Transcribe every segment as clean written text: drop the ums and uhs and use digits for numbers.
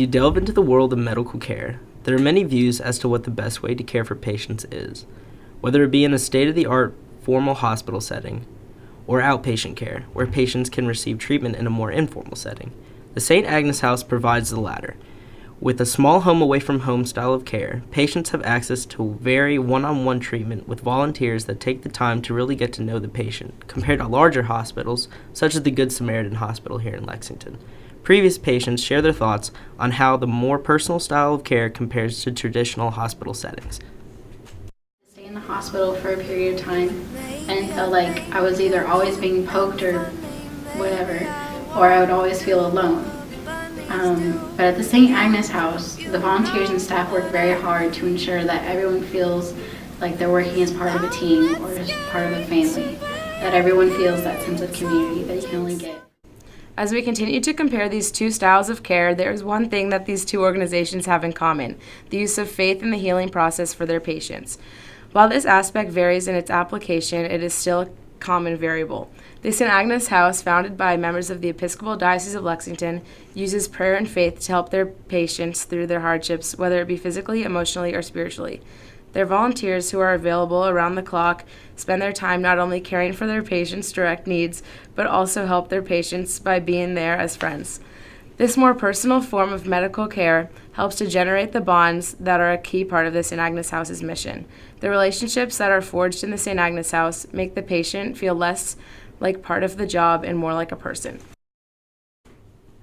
you delve into the world of medical care, there are many views as to what the best way to care for patients is, whether it be in a state-of-the-art formal hospital setting or outpatient care, where patients can receive treatment in a more informal setting. The St. Agnes House provides the latter. With a small home-away-from-home style of care, patients have access to very one-on-one treatment with volunteers that take the time to really get to know the patient, compared to larger hospitals, such as the Good Samaritan Hospital here in Lexington. Previous patients share their thoughts on how the more personal style of care compares to traditional hospital settings. Stay in the hospital for a period of time and felt like I was either always being poked or whatever, or I would always feel alone. But at the St. Agnes House, the volunteers and staff work very hard to ensure that everyone feels like they're working as part of a team or as part of a family, that everyone feels that sense of community that you can only get. As we continue to compare these two styles of care, there is one thing that these two organizations have in common: the use of faith in the healing process for their patients. While this aspect varies in its application, it is still a common variable. The St. Agnes House, founded by members of the Episcopal Diocese of Lexington, uses prayer and faith to help their patients through their hardships, whether it be physically, emotionally, or spiritually. Their volunteers, who are available around the clock, spend their time not only caring for their patients' direct needs, but also help their patients by being there as friends. This more personal form of medical care helps to generate the bonds that are a key part of the St. Agnes House's mission. The relationships that are forged in the St. Agnes House make the patient feel less like part of the job and more like a person.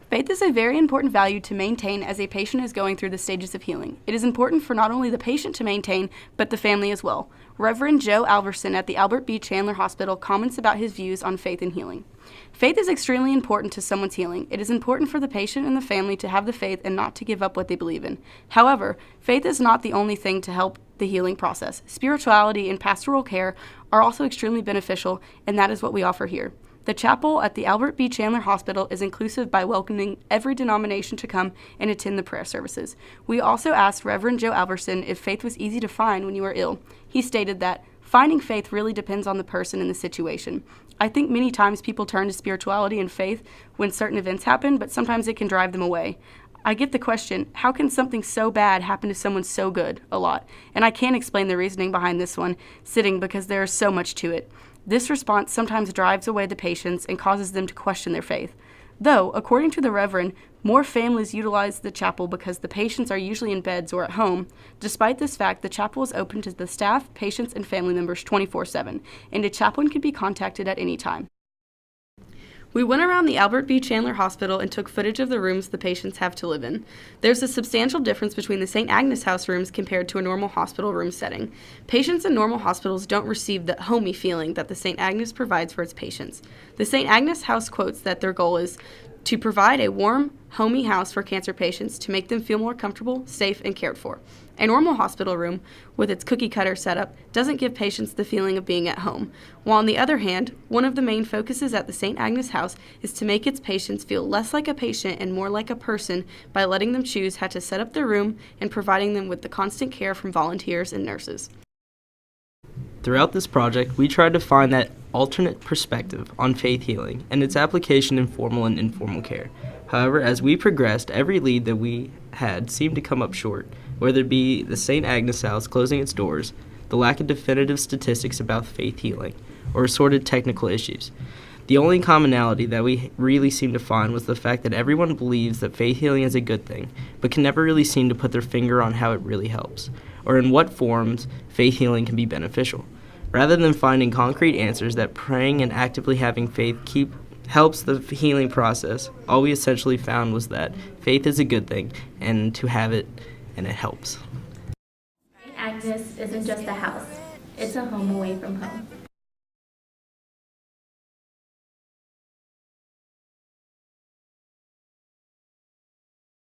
Faith is a very important value to maintain as a patient is going through the stages of healing. It is important for not only the patient to maintain, but the family as well. Reverend Joe Alverson at the Albert B. Chandler Hospital comments about his views on faith and healing. Faith is extremely important to someone's healing. It is important for the patient and the family to have the faith and not to give up what they believe in. However, faith is not the only thing to help the healing process. Spirituality and pastoral care are also extremely beneficial, and that is what we offer here. The chapel at the Albert B. Chandler Hospital is inclusive by welcoming every denomination to come and attend the prayer services. We also asked Reverend Joe Alverson if faith was easy to find when you are ill. He stated that finding faith really depends on the person and the situation. I think many times people turn to spirituality and faith when certain events happen, but sometimes it can drive them away. I get the question, how can something so bad happen to someone so good, a lot? And I can't explain the reasoning behind this one sitting because there is so much to it. This response sometimes drives away the patients and causes them to question their faith. Though, according to the Reverend, more families utilize the chapel because the patients are usually in beds or at home. Despite this fact, the chapel is open to the staff, patients, and family members 24/7, and a chaplain can be contacted at any time. We went around the Albert B. Chandler Hospital and took footage of the rooms the patients have to live in. There's a substantial difference between the St. Agnes House rooms compared to a normal hospital room setting. Patients in normal hospitals don't receive the homey feeling that the St. Agnes provides for its patients. The St. Agnes House quotes that their goal is to provide a warm, homey house for cancer patients to make them feel more comfortable, safe, and cared for. A normal hospital room, with its cookie-cutter setup, doesn't give patients the feeling of being at home. While on the other hand, one of the main focuses at the St. Agnes House is to make its patients feel less like a patient and more like a person by letting them choose how to set up their room and providing them with the constant care from volunteers and nurses. Throughout this project, we tried to find that alternate perspective on faith healing and its application in formal and informal care. However, as we progressed, every lead that we had seemed to come up short, whether it be the St. Agnes House closing its doors, the lack of definitive statistics about faith healing, or assorted technical issues. The only commonality that we really seemed to find was the fact that everyone believes that faith healing is a good thing, but can never really seem to put their finger on how it really helps, or in what forms faith healing can be beneficial. Rather than finding concrete answers that praying and actively having faith helps the healing process, all we essentially found was that faith is a good thing, and to have it, and it helps. Agnes isn't just a house, it's a home away from home.